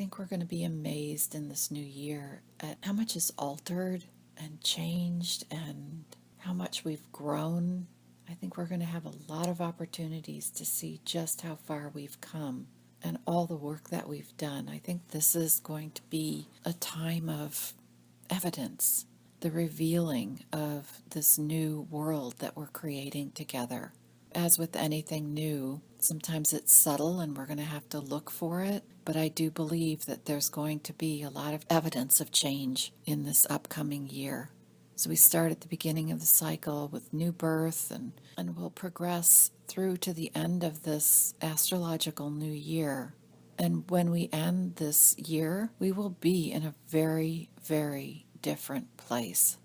think we're going to be amazed in this new year at how much is altered and changed and how much we've grown. I think we're going to have a lot of opportunities to see just how far we've come and all the work that we've done. I think this is going to be a time of evidence, the revealing of this new world that we're creating together. As with anything new, sometimes it's subtle and we're going to have to look for it, but I do believe that there's going to be a lot of evidence of change in this upcoming year. So we start at the beginning of the cycle with new birth and we'll progress through to the end of this astrological new year. And when we end this year, we will be in a very, very different place.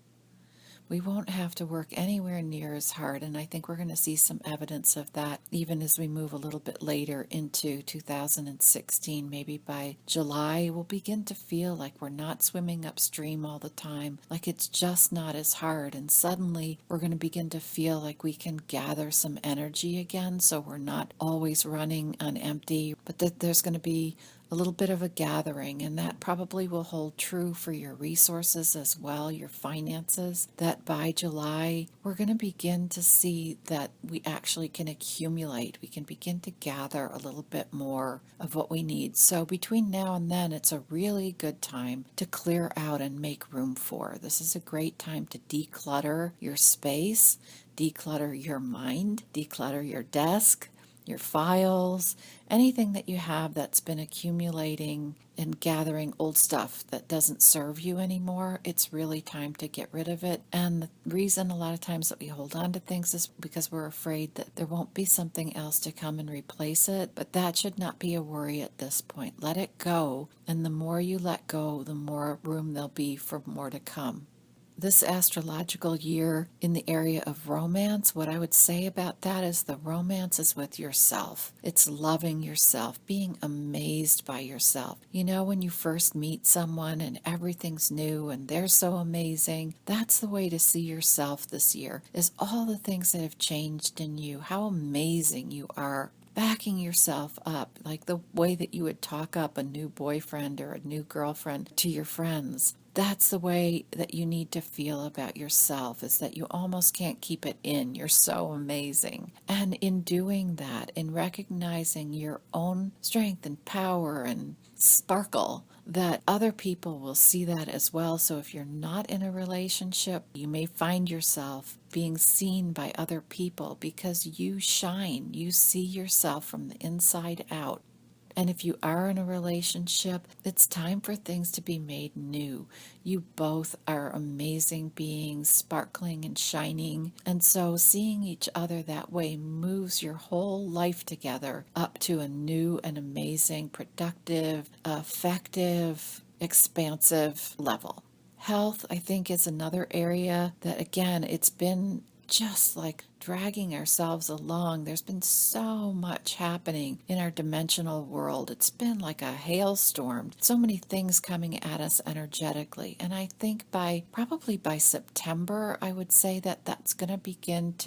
We won't have to work anywhere near as hard, and I think we're going to see some evidence of that even as we move a little bit later into 2016. Maybe by July, we'll begin to feel like we're not swimming upstream all the time, like it's just not as hard, and suddenly we're going to begin to feel like we can gather some energy again, so we're not always running on empty, but that there's going to be a little bit of a gathering, and that probably will hold true for your resources as well, your finances, that by July, we're going to begin to see that we actually can accumulate. We can begin to gather a little bit more of what we need. So between now and then, it's a really good time to clear out and make room for. This is a great time to declutter your space, declutter your mind, declutter your desk, your files, anything that you have that's been accumulating and gathering old stuff that doesn't serve you anymore. It's really time to get rid of it. And the reason a lot of times that we hold on to things is because we're afraid that there won't be something else to come and replace it. But that should not be a worry at this point. Let it go. And the more you let go, the more room there'll be for more to come. This astrological year in the area of romance, what I would say about that is the romance is with yourself. It's loving yourself, being amazed by yourself. You know, when you first meet someone and everything's new and they're so amazing, that's the way to see yourself this year, is all the things that have changed in you, how amazing you are. Backing yourself up, like the way that you would talk up a new boyfriend or a new girlfriend to your friends. That's the way that you need to feel about yourself, is that you almost can't keep it in. You're so amazing. And in doing that, in recognizing your own strength and power and sparkle, that other people will see that as well. So if you're not in a relationship, you may find yourself being seen by other people because you shine. You see yourself from the inside out. And if you are in a relationship, it's time for things to be made new. You both are amazing beings, sparkling and shining. And so seeing each other that way moves your whole life together up to a new and amazing, productive, effective, expansive level. Health, I think, is another area that, again, it's been just like dragging ourselves along. There's been so much happening in our dimensional world. It's been like a hailstorm. So many things coming at us energetically. And I think probably by September, I would say that that's going to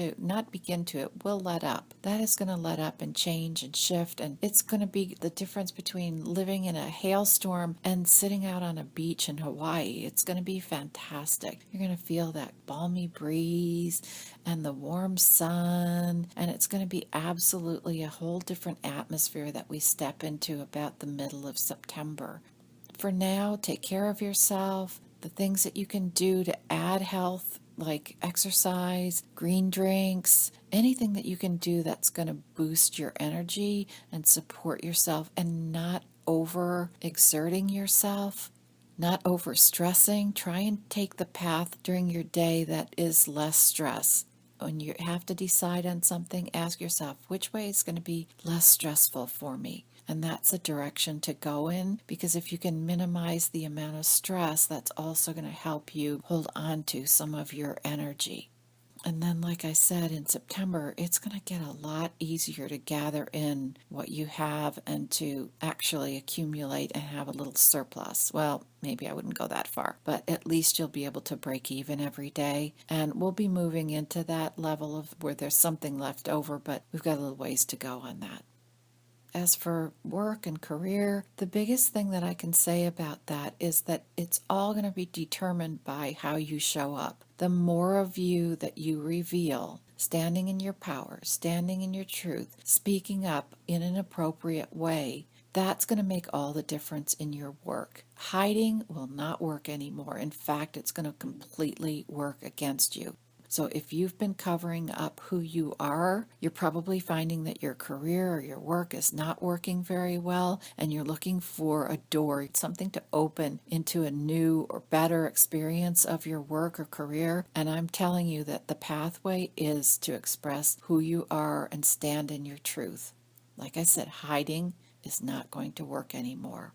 it will let up. That is going to let up and change and shift. And it's going to be the difference between living in a hailstorm and sitting out on a beach in Hawaii. It's going to be fantastic. You're going to feel that balmy breeze and the warm sun, and it's going to be absolutely a whole different atmosphere that we step into about the middle of September. For now, take care of yourself. The things that you can do to add health, like exercise, green drinks, anything that you can do that's going to boost your energy and support yourself, and not over exerting yourself. Not over stressing. Try and take the path during your day that is less stress. When you have to decide on something, ask yourself, which way is going to be less stressful for me? And that's a direction to go in, because if you can minimize the amount of stress, that's also going to help you hold on to some of your energy. And then, like I said, in September, it's going to get a lot easier to gather in what you have and to actually accumulate and have a little surplus. Well, maybe I wouldn't go that far, but at least you'll be able to break even every day. And we'll be moving into that level of where there's something left over, but we've got a little ways to go on that. As for work and career, the biggest thing that I can say about that is that it's all going to be determined by how you show up. The more of you that you reveal, standing in your power, standing in your truth, speaking up in an appropriate way, that's going to make all the difference in your work. Hiding will not work anymore. In fact, it's going to completely work against you. So if you've been covering up who you are, you're probably finding that your career or your work is not working very well, and you're looking for a door, something to open into a new or better experience of your work or career. And I'm telling you that the pathway is to express who you are and stand in your truth. Like I said, hiding is not going to work anymore.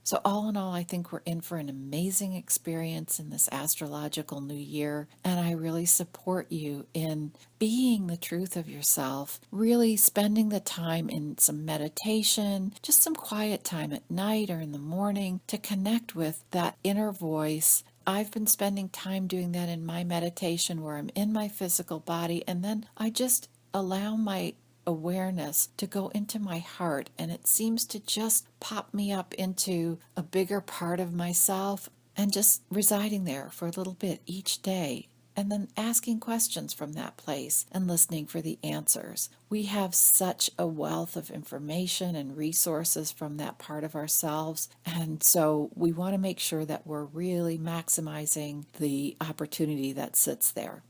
So, all in all, I think we're in for an amazing experience in this astrological new year. And I really support you in being the truth of yourself, really spending the time in some meditation, just some quiet time at night or in the morning to connect with that inner voice. I've been spending time doing that in my meditation where I'm in my physical body, and then I just allow my awareness to go into my heart, and it seems to just pop me up into a bigger part of myself and just residing there for a little bit each day, and then asking questions from that place and listening for the answers. We have such a wealth of information and resources from that part of ourselves, and so we want to make sure that we're really maximizing the opportunity that sits there.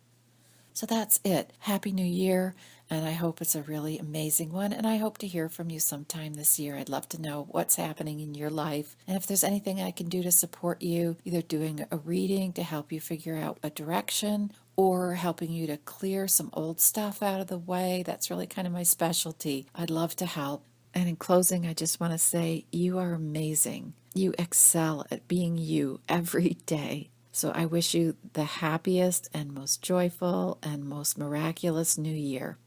So that's it. Happy New Year, and I hope it's a really amazing one, and I hope to hear from you sometime this year. I'd love to know what's happening in your life, and if there's anything I can do to support you, either doing a reading to help you figure out a direction or helping you to clear some old stuff out of the way. That's really kind of my specialty. I'd love to help. And in closing, I just want to say you are amazing. You excel at being you every day. So I wish you the happiest and most joyful and most miraculous new year.